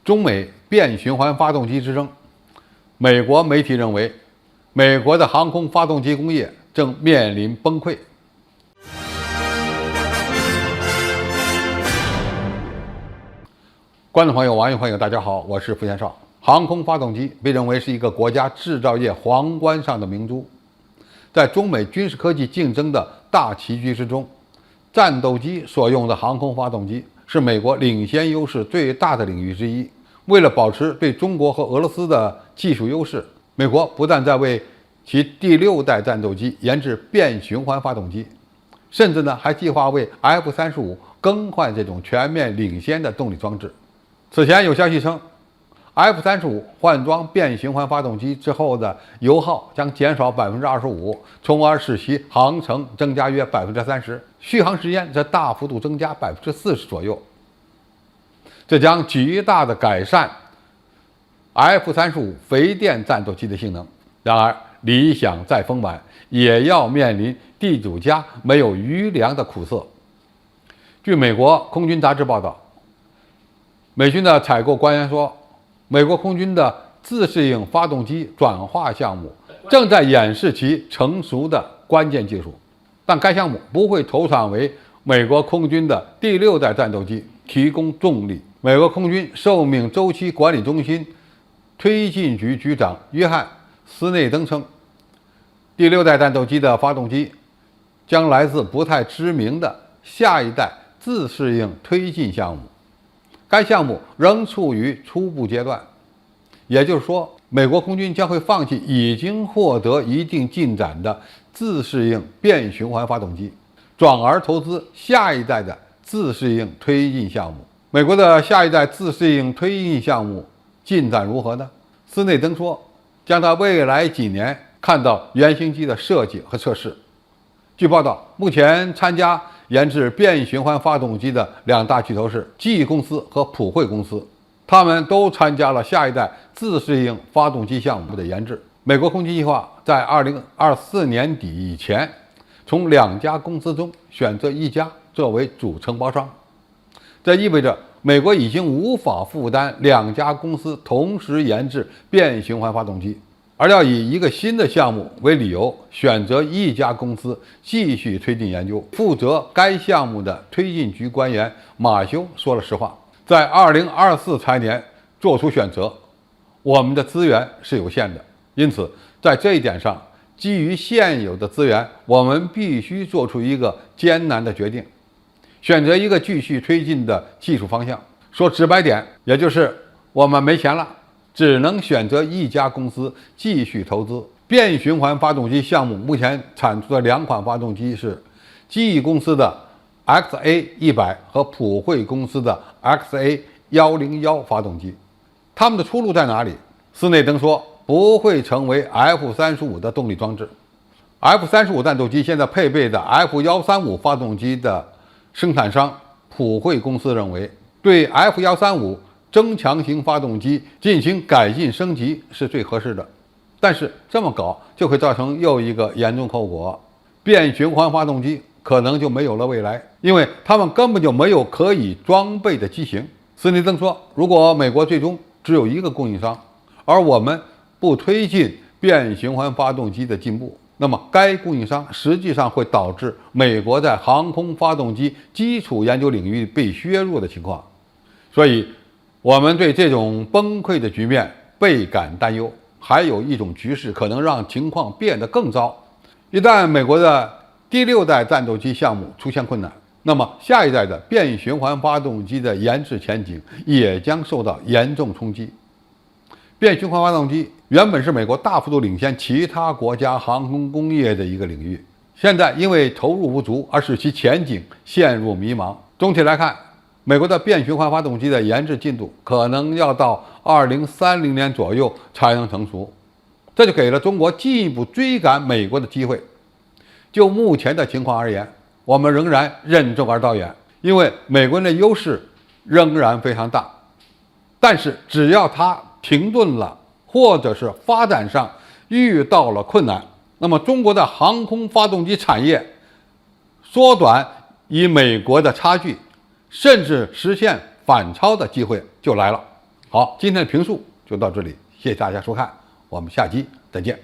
中美变循环发动机之争，美国媒体认为，美国的航空发动机工业正面临崩溃。观众朋友、网友朋友，大家好，我是付先少。航空发动机被认为是一个国家制造业皇冠上的明珠，在中美军事科技竞争的大棋局之中，战斗机所用的航空发动机是美国领先优势最大的领域之一。为了保持对中国和俄罗斯的技术优势，美国不但在为其第6代战斗机研制变循环发动机，甚至还计划为 F-35更换这种全面领先的动力装置。此前有消息称， F-35换装变循环发动机之后的油耗将减少 25%， 从而使其航程增加约 30%， 续航时间则大幅度增加 40% 左右。这将极大地改善 F-35肥电战斗机的性能。然而，理想再丰满，也要面临地主家没有余粮的苦涩。据美国空军杂志报道，美军的采购官员说，美国空军的自适应发动机转化项目正在演示其成熟的关键技术，但该项目不会投产为美国空军的第6代战斗机提供重力。美国空军寿命周期管理中心推进局局长约翰·斯内登称，第6代战斗机的发动机将来自不太知名的下一代自适应推进项目，该项目仍处于初步阶段。也就是说，美国空军将会放弃已经获得一定进展的自适应变循环发动机，转而投资下一代的自适应推进项目。美国的下一代自适应推进项目进展如何呢？斯内登说，将在未来几年看到原型机的设计和测试。据报道，目前参加研制变循环发动机的2大巨头是GE公司和普惠公司，他们都参加了下一代自适应发动机项目的研制。美国空军计划在2024年底以前，从2家公司中选择1家作为主承包商。这意味着美国已经无法负担2家公司同时研制变循环发动机，而要以一个新的项目为理由，选择1家公司继续推进研究。负责该项目的推进局官员马修说了实话，在2024财年做出选择，我们的资源是有限的，因此在这一点上，基于现有的资源，我们必须做出一个艰难的决定，选择一个继续推进的技术方向。说直白点，也就是我们没钱了，只能选择1家公司继续投资。变循环发动机项目目前产出的2款发动机是GE公司的 XA100 和普惠公司的 XA101 发动机。它们的出路在哪里？斯内登说，不会成为 F-35的动力装置。F-35战斗机现在配备的 F-135发动机的生产商普惠公司认为，对 F-135增强型发动机进行改进升级是最合适的。但是这么搞就会造成又一个严重后果，变循环发动机可能就没有了未来，因为他们根本就没有可以装备的机型。斯内登说，如果美国最终只有1个供应商，而我们不推进变循环发动机的进步，那么该供应商实际上会导致美国在航空发动机基础研究领域被削弱的情况。所以我们对这种崩溃的局面倍感担忧。还有一种局势可能让情况变得更糟，一旦美国的第6代战斗机项目出现困难，那么下一代的变循环发动机的研制前景也将受到严重冲击。变循环发动机原本是美国大幅度领先其他国家航空工业的一个领域，现在因为投入不足而使其前景陷入迷茫。总体来看，美国的变循环发动机的研制进度可能要到2030年左右才能成熟，这就给了中国进一步追赶美国的机会。就目前的情况而言，我们仍然任重而道远，因为美国人的优势仍然非常大。但是只要它停顿了，或者是发展上遇到了困难，那么中国的航空发动机产业缩短与美国的差距，甚至实现反超的机会就来了。好，今天的评述就到这里，谢谢大家收看，我们下期再见。